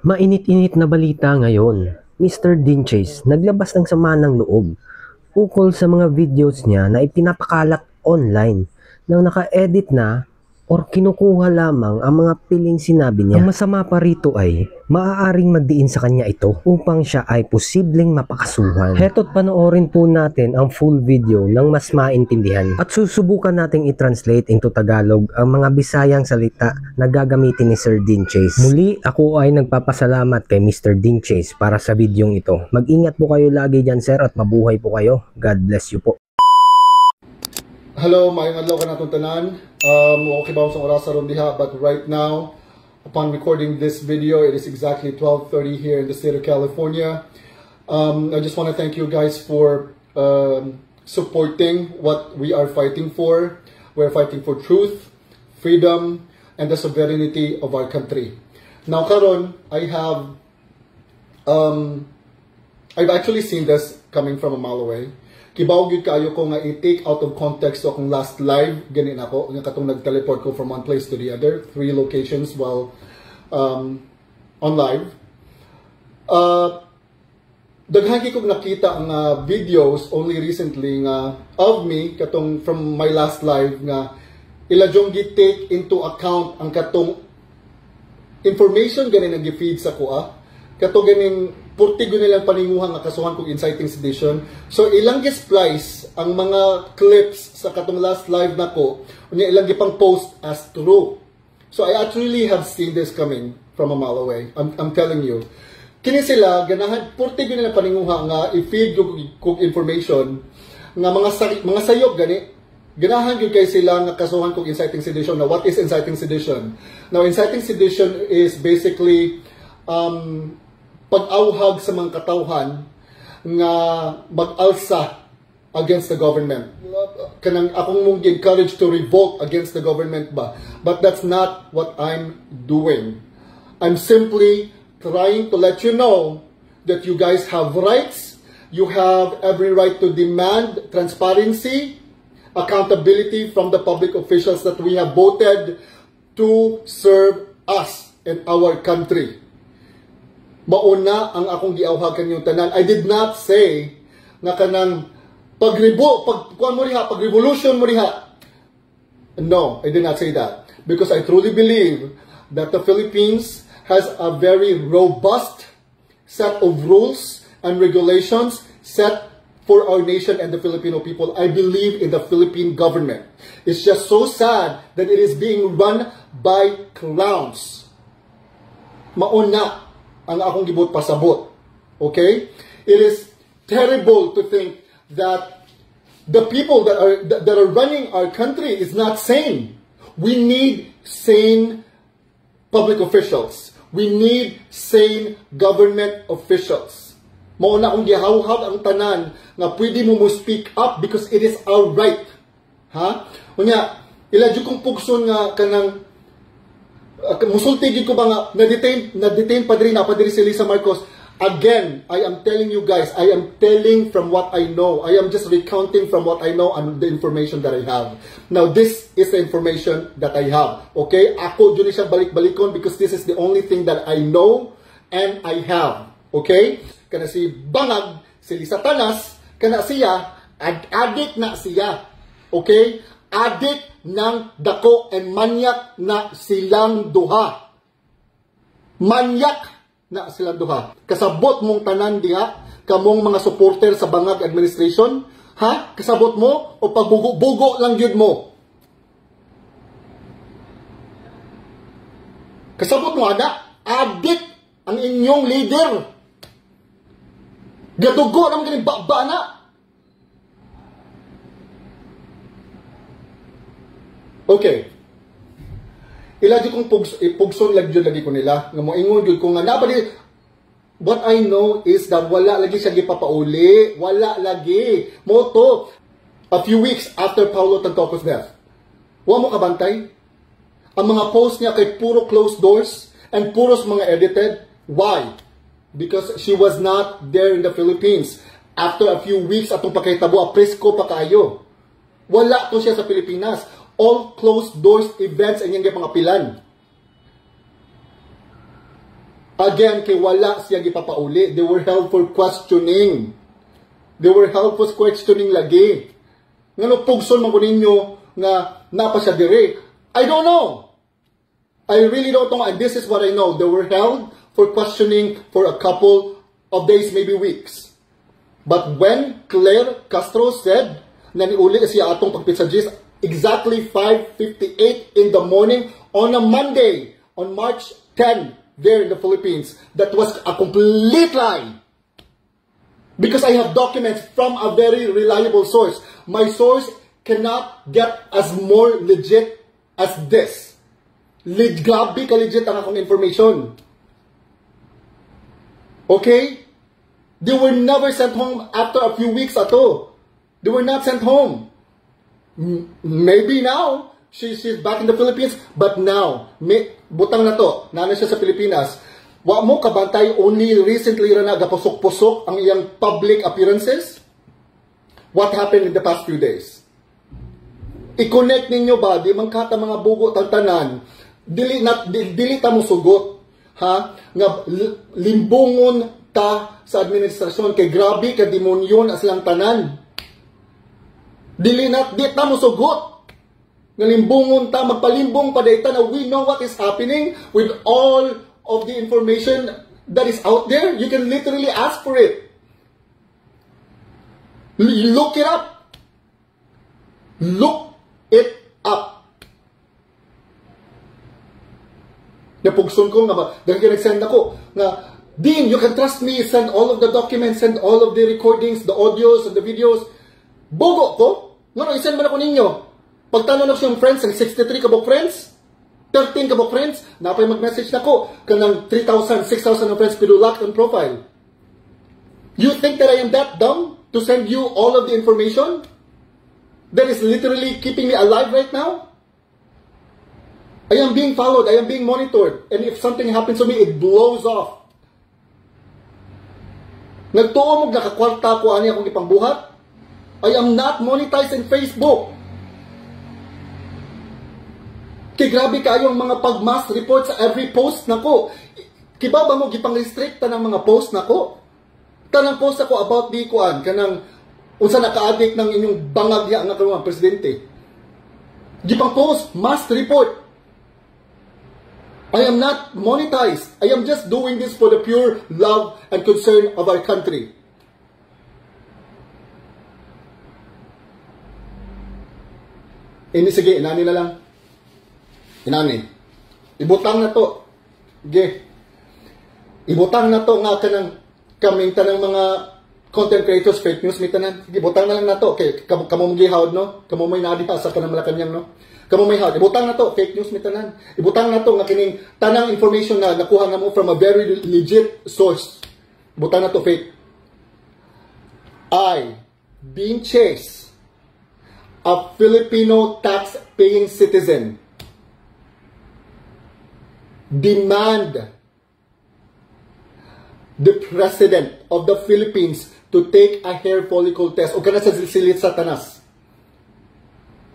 Mainit-init na balita ngayon. Mr. Dinches naglabas ng sama ng loob ukol sa mga videos niya na ipinapakalat online nang naka-edit na or kinukuha lamang ang mga piling sinabi niya. Ang masama pa rito ay maaaring magdiin sa kanya ito upang siya ay posibleng mapakasuhan. Heto't panoorin po natin ang full video ng mas maintindihan at susubukan nating i-translate into Tagalog ang mga Bisayang salita na gagamitin ni Sir Dinches. Muli, ako ay nagpapasalamat kay Mr. Dinches para sa videong ito. Mag-ingat po kayo lagi dyan, sir, at mabuhay po kayo. God bless you po. Hello, maayong adlaw ka natong tanan. Okay ba sa oras sa diha, but right now, upon recording this video, it is exactly 12:30 here in the state of California. I just want to thank you guys for supporting what we are fighting for. We're fighting for truth, freedom, and the sovereignty of our country. Now, karon, I've actually seen this coming from a mile away. Kibaw gyud kayo ko nga i-take out of context so akong last live ganin ako nga katong nag-teleport ko from one place to the other, 3 locations while on live. Daghan kay kog nakita ang videos only recently nga of me katong from my last live nga ila jong gi-take into account ang katong information ganin ang gi-feed sa kuha. Kato ganing purtigo nilang paninguhan nga kasuhan kong inciting sedition. So ilang gi-splice ang mga clips sa katong last live nako, unya ilang gipang post as true. So I actually have seen this coming from a mile away. I'm telling you. Kini sila ganahan purtigo nilang paninguha nga i-feed kog information nga mga sayop gani. Ganahan gyud kay sila nga kasuhan kong inciting sedition. Now what is inciting sedition? Now inciting sedition is basically pag-auhag sa mga katawhan nga mag-alsa against the government. Kanang akong mong encourage to revolt against the government ba? But that's not what I'm doing. I'm simply trying to let you know that you guys have rights. You have every right to demand transparency, accountability from the public officials that we have voted to serve us and our country. Mauna ang akong giawhagan yung tanan. I did not say na kanang pag-revolution mo riha. No, I did not say that. Because I truly believe that the Philippines has a very robust set of rules and regulations set for our nation and the Filipino people. I believe in the Philippine government. It's just so sad that it is being run by clowns. Mauna ang akong gibot pasabot. Okay? It is terrible to think that the people that are running our country is not sane. We need sane public officials. We need sane government officials. Mauna akong gihawhag ang tanan nga pwede mo speak up because it is our right. Ha? Unya, iladyo kong pugson nga kanang musultigin ko ba nga na-detain pa diri si Lisa Marcos. Again, I am telling you guys, I am telling from what I know. I am just recounting from what I know and the information that I have. Now, this is the information that I have. Okay? Ako, dyan siya balik-balikon because this is the only thing that I know and I have. Okay? Kana si Bangag, si Lisa Tanas, kana siya, addict na siya. Okay? Addict ng dako and manyak na silang duha. Manyak na silang duha. Kasabot mong tanan diha, kamong mga supporter sa Bangag administration, ha? Kasabot mo o pagbugo-bugo lang yun mo? Kasabot mo, ana? Addict ang inyong leader. Gadugo naman ganing baba na. Okay. Ilagi kong pugson lagyo lagi ko nila. Nga mo ingon gyud ko nga nabali. What I know is that wala lagi siya gipapauli. Wala lagi. Moto. A few weeks after Paulo Tagtocos death. Wa mo kabantay. Ang mga post niya kay puro closed doors and puros mga edited. Why? Because she was not there in the Philippines. After a few weeks atong pakitabo presko pa kayo. Wala to siya sa Pilipinas. All closed doors events ang iyang pangapilan. Again, kay wala siya gipapauli. They were held for questioning. They were held for questioning lagi. Ngano pugson man ko ninyo nga napa siya dire? I don't know. I really don't know. And this is what I know. They were held for questioning for a couple of days, maybe weeks. But when Claire Castro said na niuli siya atong pagpitsagis exactly 5:58 in the morning on a Monday, on March 10, there in the Philippines, that was a complete lie. Because I have documents from a very reliable source. My source cannot get as more legit as this. Grabe ka legit ang akong information. Okay? They were never sent home after a few weeks ato. They were not sent home. Maybe now, she's back in the Philippines, but now, butang na to, nana siya sa Pilipinas, wa mo kabantay only recently ra na gapusok-pusok ang iyang public appearances? What happened in the past few days? I-connect ninyo ba, di man kata mga bugo tantanan, dili ta mo sugot, ha? Nga limbungon ta sa administrasyon, kay grabe ka demonyon as lang tanan. Di ta mo sugot. Nalimbungon ta, magpalimbong pa dayta na we know what is happening with all of the information that is out there. You can literally ask for it. Look it up. Look it up. Napugson ko nga ba, dahil nag-send ako nga, Dean, you can trust me, send all of the documents, send all of the recordings, the audios, and the videos. Bogo ko? Nga isend man ako ninyo. Pagtanong na ko yung friends, 63 kabok friends, 13 kabok friends, napay mag-message na ko, kanang 3,000, 6,000 ng friends, pero locked on profile. You think that I am that dumb to send you all of the information that is literally keeping me alive right now? I am being followed, I am being monitored, and if something happens to me, it blows off. Nagtuo mo nakakwarta ko ani akong ipangbuhat. I am not monetized in Facebook. Kay grabe kayong mga pag-mass report sa every post nako. Kiba ba mo gipang-restrict ng mga post nako? Tanang post ako about di kuan kanang unsa naka-addict ng inyong bangagya nga kanang presidente. Gipang post, mass report. I am not monetized. I am just doing this for the pure love and concern of our country. Sige, inani na lang. Inani. Ibutang na to. Sige. Ibutang na to nga kanang kaming tanang mga content creators, fake news, may tanan. Sige, ibutang na lang na to. Okay, kamo magihawd, no? Kamo may nadipa sa kanang Malacanang, no? Kamo may hawd. Ibutang na to. Fake news, may tanan. Ibutang na to nga kining tanang information na nakuha na mo from a very legit source. Ibutang na to, fake. I, being chased, a Filipino tax-paying citizen, demand the President of the Philippines to take a hair follicle test. O kana sa silit sa tanas.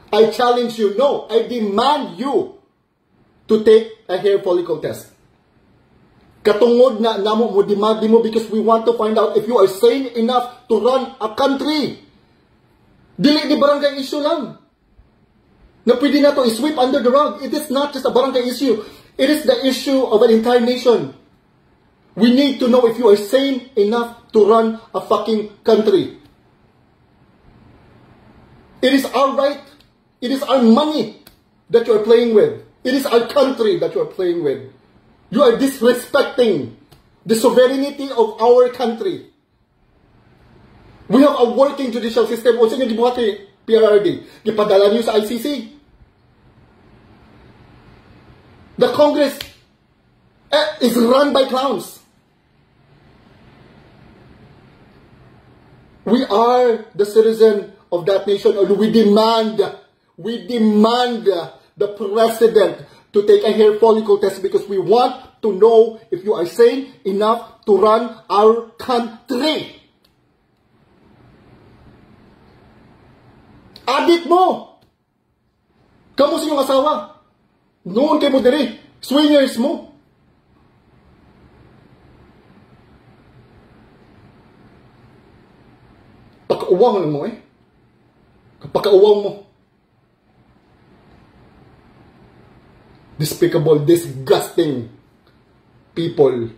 I challenge you, no, I demand you to take a hair follicle test. Katungod na namo mo demand mo because we want to find out if you are sane enough to run a country. Dili di barangay issue lang. Na pwede na to i-sweep under the rug. It is not just a barangay issue. It is the issue of an entire nation. We need to know if you are sane enough to run a fucking country. It is our right. It is our money that you are playing with. It is our country that you are playing with. You are disrespecting the sovereignty of our country. We have a working judicial system. O sa inyo gibuhat ni PRRD, gipadala niyo sa ICC. The Congress is run by clowns. We are the citizen of that nation, and we demand the President to take a hair follicle test because we want to know if you are sane enough to run our country. Adit mo! Kamu sa iyong asawa? Noon kayo mo diri. Swingers mo. Kapakauwang mo eh. Kapakauwang mo. Despicable, disgusting people.